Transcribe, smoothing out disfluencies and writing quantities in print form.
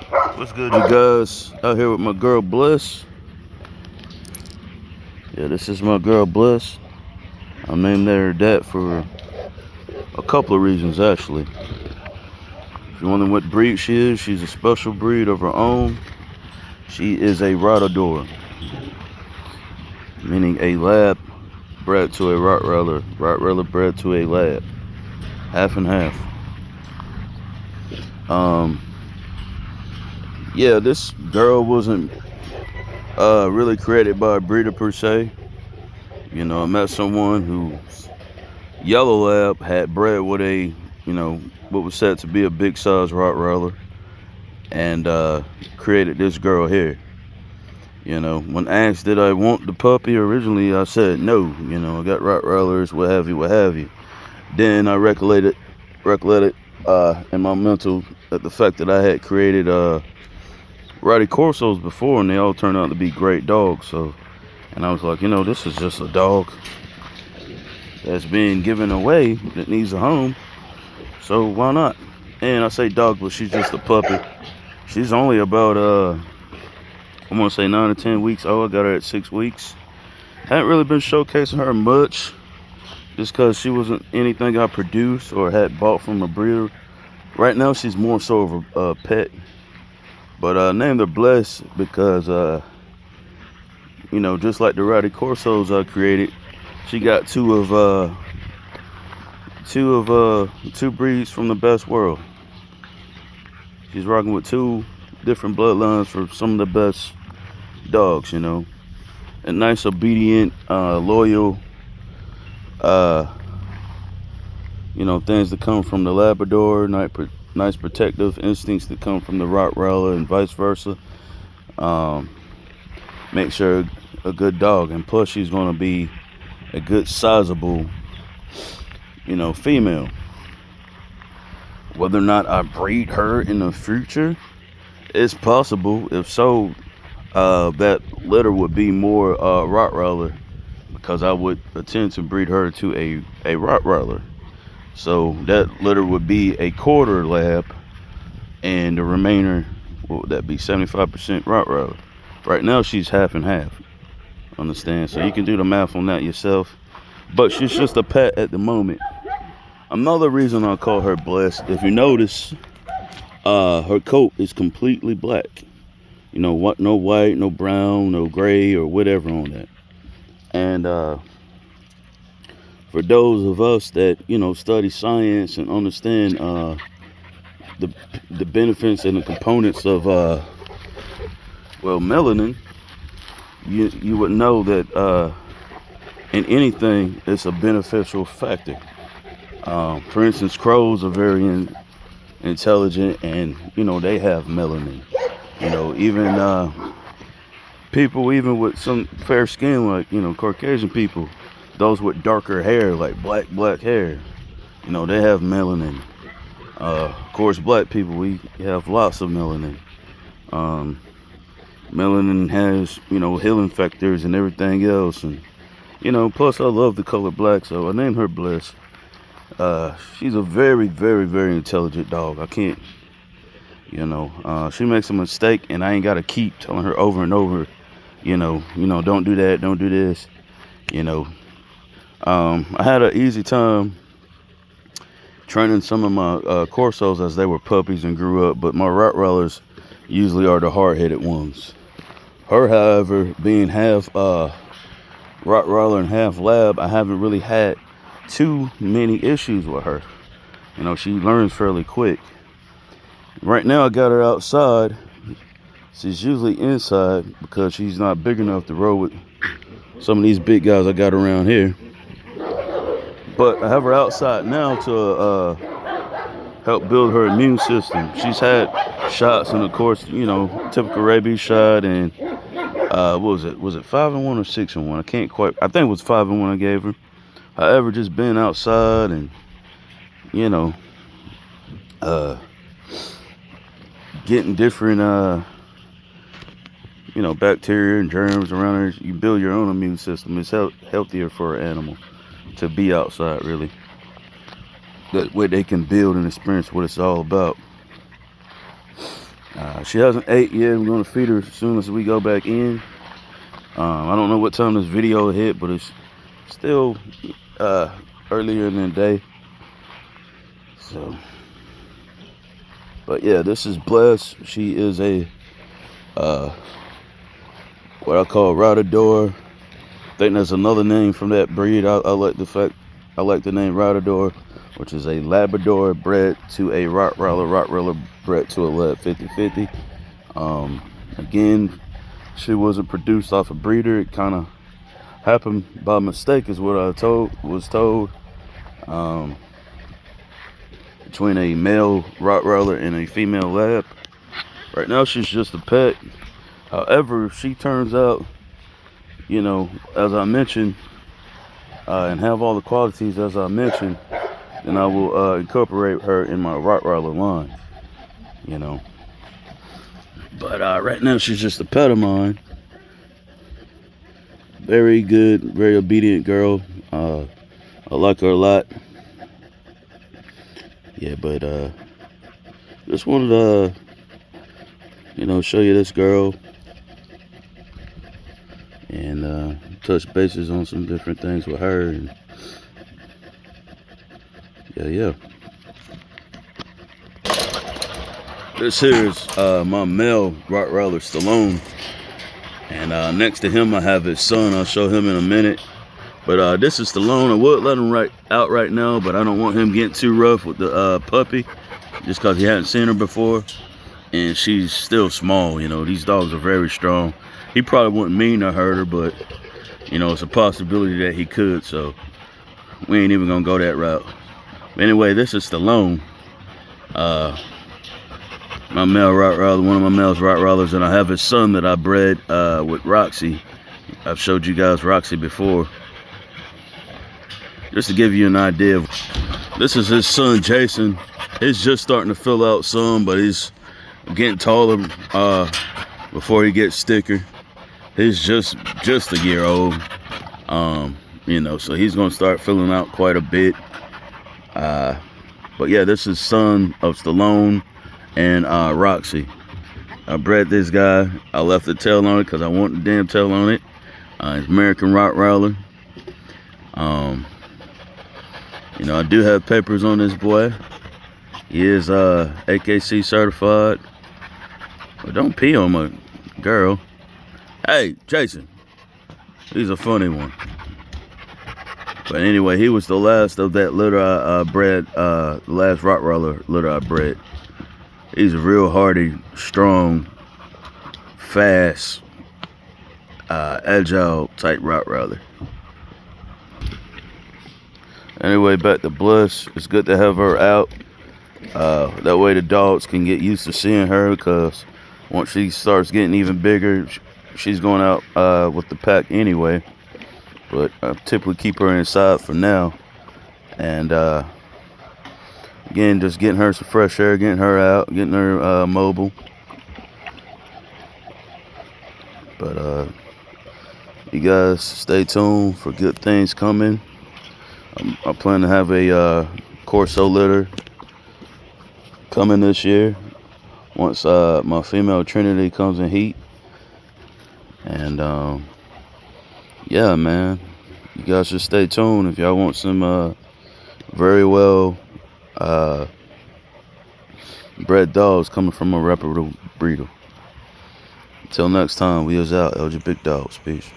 What's good, you guys? Out here with my girl Bliss. Yeah, this is my girl Bliss. I named her that for a couple of reasons, actually. If you're wondering what breed she is, she's a special breed of her own. She is a Rotidore, meaning a lab bred to a Rottweiler. Rottweiler bred to a lab. Half and half. Um, yeah, this girl wasn't really created by a breeder per se. You know, I met someone who Yellow Lab had bred with a, what was said to be a big size Rottweiler, and created this girl here. When asked did I want the puppy originally, I said no. I got Rottweilers, what have you, what have you. Then I recollected in my mental at the fact that I had created Rottie Corsos before, and they all turned out to be great dogs. And I was like, this is just a dog that's being given away that needs a home. So why not? And I say dog, but she's just a puppy. She's only about I'm gonna say 9 to 10 weeks old. I got her at 6 weeks. Haven't really been showcasing her much, just because she wasn't anything I produced or had bought from a breeder. Right now, she's more so of a pet. But I named her Bless because just like the Rowdy Corsos I created, she got two breeds from the best world. She's rocking with two different bloodlines for some of the best dogs, a nice, obedient, loyal, things that come from the Labrador, nice protective instincts that come from the Rottweiler, and vice versa. Makes her a good dog, and plus she's going to be a good sizable female. Whether or not I breed her in the future, it's possible. If so, that litter would be more Rottweiler, because I would attempt to breed her to a Rottweiler. So that litter would be a quarter lab, and the remainder, what would that be, 75% Rottweiler. Right now she's half and half. Understand? So you can do the math on that yourself. But she's just a pet at the moment. Another reason I call her Blessed, if you notice, her coat is completely black. No white, no brown, no gray, or whatever on that. And for those of us that study science and understand the benefits and the components of melanin, you would know that in anything it's a beneficial factor. For instance, crows are very intelligent, and they have melanin. Even people, even with some fair skin, like Caucasian people, those with darker hair, like black hair, they have melanin. Of course, black people, we have lots of melanin. Melanin has healing factors and everything else, and plus I love the color black, so I named her Bliss. She's a very, very, very intelligent dog. I can't, she makes a mistake, and I ain't gotta keep telling her over and over, don't do that, don't do this. I had an easy time training some of my Corsos as they were puppies and grew up, but my Rottweilers usually are the hard-headed ones. Her, however, being half Rottweiler and half Lab, I haven't really had too many issues with her. She learns fairly quick. Right now I got her outside. She's usually inside because she's not big enough to roll with some of these big guys I got around here. But I have her outside now to help build her immune system. She's had shots, and of course, typical rabies shot, and what was it? Was it 5-1 or 6-1? I can't quite. I think it was 5-1 I gave her. However, just being outside and getting different bacteria and germs around her, you build your own immune system. It's healthier for an animal to be outside, really. That way they can build and experience what it's all about. She hasn't ate yet. We're gonna feed her as soon as we go back in. I don't know what time this video hit, but it's still earlier in the day. So, but yeah, this is Bless. She is a what I call Rotidore. I think there's another name from that breed. I like the name Rotidore, which is a Labrador bred to a Rottweiler bred to a Lab 50/50. Again, she wasn't produced off a breeder. It kind of happened by mistake, is what I was told. Between a male Rottweiler and a female Lab. Right now, she's just a pet. However, if she turns out, you know, as I mentioned, and have all the qualities as I mentioned, then I will incorporate her in my Rottweiler line, you know. But right now, she's just a pet of mine. Very good, very obedient girl. I like her a lot. Yeah, but just wanted to, you know, show you this girl and touch bases on some different things with her. And yeah. This here is my male Rottweiler Stallone, and next to him I have his son. I'll show him in a minute. But this is Stallone. I would let him out right now, but I don't want him getting too rough with the puppy, just because he hadn't seen her before, and she's still small. You know, these dogs are very strong. He probably wouldn't mean to hurt her, but you know, it's a possibility that he could. So we ain't even gonna go that route. But anyway, this is Stallone. My male Rottweiler, one of my male Rottweilers, and I have his son that I bred with Roxy. I've showed you guys Roxy before. Just to give you an idea, this is his son Jason. He's just starting to fill out some, but he's getting taller before he gets thicker. He's just a year old, you know, so he's gonna start filling out quite a bit. But yeah, this is son of Stallone and Roxy. I bred this guy. I left the tail on it because I want the damn tail on it. It's American Rottweiler. You know, I do have papers on this boy. He is AKC certified. But don't pee on my girl. Hey, Jason. He's a funny one. But anyway, he was the last of that litter I bred, the last Rottweiler litter I bred. He's a real hardy, strong, fast, agile type Rottweiler. Anyway, back to Bliss. It's good to have her out. That way the dogs can get used to seeing her, because once she starts getting even bigger, she's going out with the pack anyway. But I typically keep her inside for now. And again, just getting her some fresh air, getting her out, getting her mobile. But you guys stay tuned for good things coming. I plan to have a Corso litter coming this year once my female Trinity comes in heat. And yeah, man, you guys just stay tuned if y'all want some very well bred dogs coming from a reputable breeder. Until next time, we is out. LG Big Dogs. Peace.